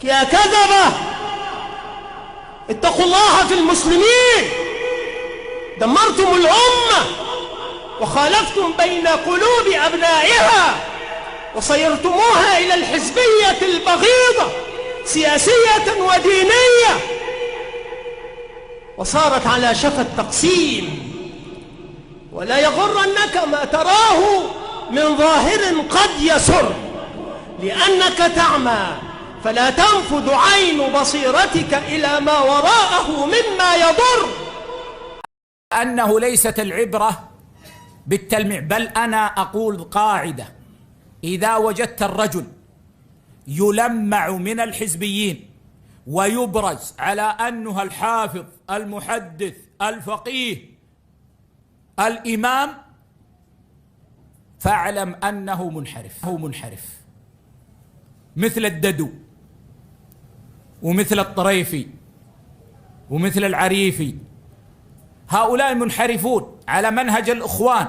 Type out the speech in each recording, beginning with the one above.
يا كذبة، اتقوا الله في المسلمين. دمرتم الأمة وخالفتم بين قلوب أبنائها وصيرتموها إلى الحزبية البغيضة سياسية ودينية، وصارت على شفا التقسيم. ولا يغرنك ما تراه من ظاهر قد يسر، لأنك تعمى فلا تنفذ عين بصيرتك إلى ما وراءه مما يضر. أنه ليست العبرة بالتلميع، بل أنا أقول قاعدة: إذا وجدت الرجل يلمع من الحزبيين ويبرز على أنه الحافظ المحدث الفقيه الإمام، فاعلم أنه منحرف، مثل الددو ومثل الطريفي ومثل العريفي. هؤلاء منحرفون على منهج الإخوان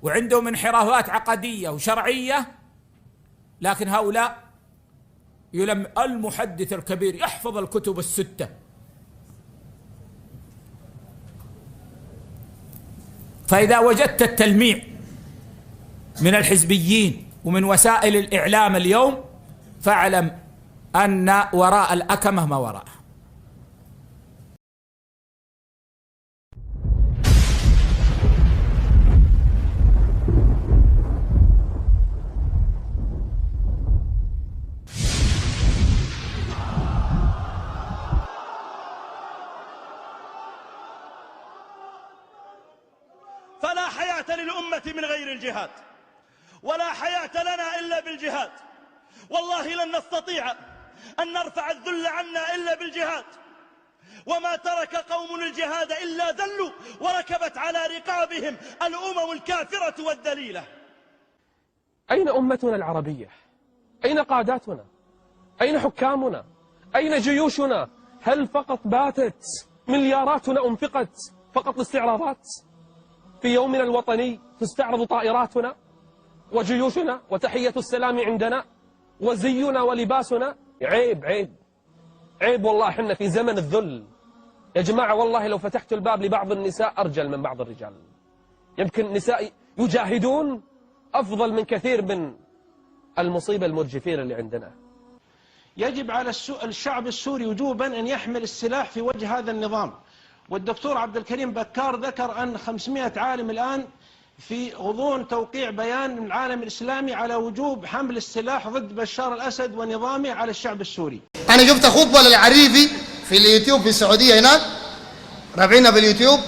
وعندهم انحرافات عقدية وشرعية، لكن هؤلاء المحدث الكبير يحفظ الكتب الستة. فإذا وجدت التلميع من الحزبيين ومن وسائل الإعلام اليوم، فاعلم أن وراء الأكمة ما وراءها. فلا حياة للأمة من غير الجهاد، ولا حياة لنا إلا بالجهاد. والله لن نستطيع أن نرفع الذل عنا إلا بالجهاد. وما ترك قوم الجهاد إلا ذلوا وركبت على رقابهم الأمم الكافرة والذليلة. أين أمتنا العربية؟ أين قاداتنا؟ أين حكامنا؟ أين جيوشنا؟ هل فقط باتت ملياراتنا أنفقت فقط لاستعراضات؟ في يومنا الوطني تستعرض طائراتنا وجيوشنا وتحية السلام عندنا وزينا ولباسنا. عيب عيب عيب والله، حنا في زمن الذل يا جماعة. والله لو فتحت الباب لبعض النساء أرجل من بعض الرجال. يمكن النساء يجاهدون أفضل من كثير من المصيبة المرجفين اللي عندنا. يجب على الشعب السوري وجوبا أن يحمل السلاح في وجه هذا النظام. والدكتور عبد الكريم بكار ذكر أن 500 عالم الآن في غضون توقيع بيان من العالم الإسلامي على وجوب حمل السلاح ضد بشار الأسد ونظامه على الشعب السوري. أنا شفت خطبة للعريفي في اليوتيوب في السعودية هناك، رافعينها باليوتيوب،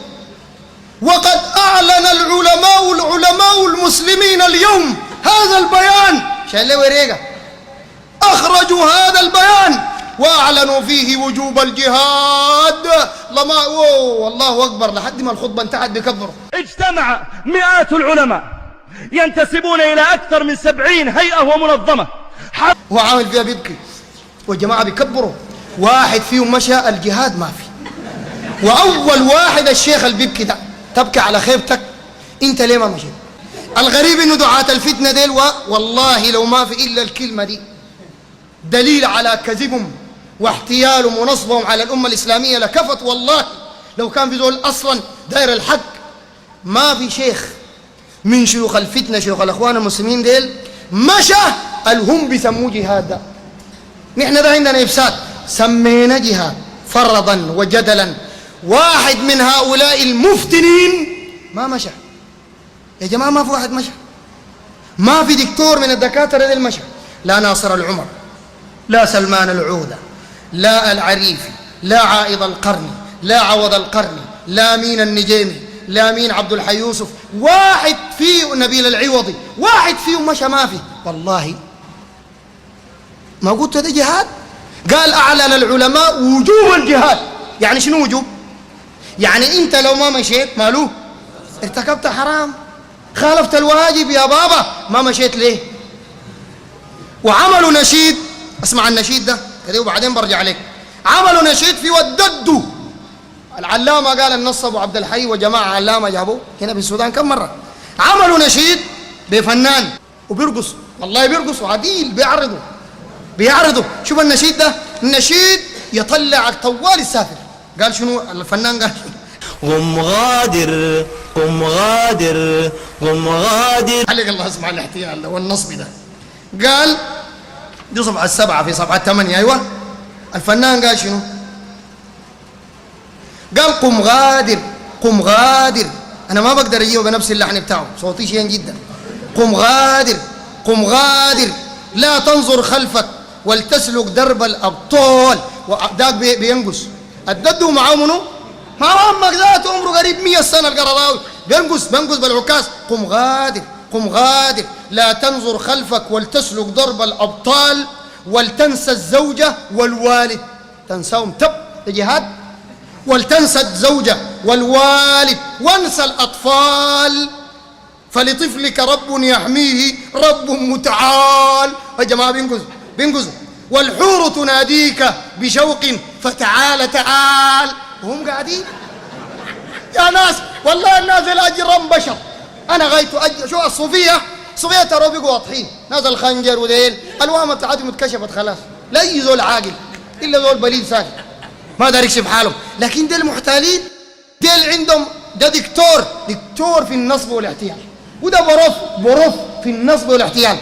وقد أعلن العلماء المسلمين اليوم هذا البيان. شايل وريقة، أخرجوا هذا البيان وأعلنوا فيه وجوب الجهاد. والله أكبر، لحد ما الخطبة انتهت بكبروا. اجتمع مئات العلماء ينتسبون إلى أكثر من 70 هيئة ومنظمة، هو عامل فيها بيبكي والجماعة بيكبروا. واحد فيهم مشى الجهاد ما في، وأول واحد الشيخ البيبكي ده. تبكي على خيبتك أنت ليه ما مشيت؟ الغريب إنه دعاة الفتنة ديل والله لو ما في إلا الكلمة دي دليل على كذبهم واحتيالهم ونصبهم على الأمة الإسلامية لكفت. والله لو كان في دول أصلا داير الحق، ما في شيخ من شيوخ الفتنة شيوخ الأخوان المسلمين ديل مشى الهم بيسموه جهاد. ده نحن ده عندنا إفساد، سمينا جهاد فرضا وجدلا. واحد من هؤلاء المفتنين ما مشى يا جماعة، ما في واحد مشى، ما في دكتور من الدكاترة ديل مشى. لا ناصر العمر، لا سلمان العودة، لا العريفي، لا عائض القرني، لا عوض القرني، لا مين النجيمي، لا مين عبد الحي يوسف، واحد فيه نبيل العوضي، واحد فيهم مشى ما في. والله ما قلت هذا جهاد؟ قال أعلن العلماء وجوب الجهاد. يعني شنو وجوب؟ يعني أنت لو ما مشيت مالوه ارتكبت حرام، خالفت الواجب يا بابا، ما مشيت ليه؟ وعملوا نشيد، اسمع النشيد ده كده وبعدين برجع لك. عملوا نشيد في وددوا العلامة، قال النص أبو عبد الحي وجماعة علامة جابوه هنا في السودان كم مرة. عملوا نشيد بفنان وبيرقص، والله بيرقص وعديل بيعرضوا. شوف النشيد ده النشيد يطلعك طوال السافر. قال شنو الفنان؟ قال قم غادر قم غادر قم غادر. عليك الله اسمع الاحتيال ده والنصب ده. قال دي صفحة 7 في صفحة 8. أيوة الفنان قال شنو؟ قال قم غادر قم غادر. أنا ما بقدر أجيبه بنفس اللحن بتاعه، صوتي شين جدا. قم غادر قم غادر لا تنظر خلفك ولتسلك درب الأبطال. ذاك بينقص الددو معاه منو؟ ما عمك ذاته عمره قريب 100 سنة القرضاوي بينقص بالعكاز. قم غادر قم غادر لا تنظر خلفك ولتسلك درب الأبطال ولتنسى الزوجة والوالد. تنساهم تب جهاد. ولتنسى الزوجة والوالد وانسى الأطفال فلطفلك رب يحميه رب متعال. يا جماعة بينقذوا. والحور تناديك بشوق فتعال تعال. وهم قاعدين يا ناس والله الناس الأجرم بشر. أنا غايته شو الصوفية ترى بيقوا واضحين. ناس الخنجر وديل الوامة بتاعتهم اتكشفت خلاص. لا أي زول عاقل إلا زول بليد ساكت ما دار يكشف حالهم. لكن ديل محتالين، ديل عندهم ده دكتور في النصب والاحتيال، وده بروف في النصب والاحتيال.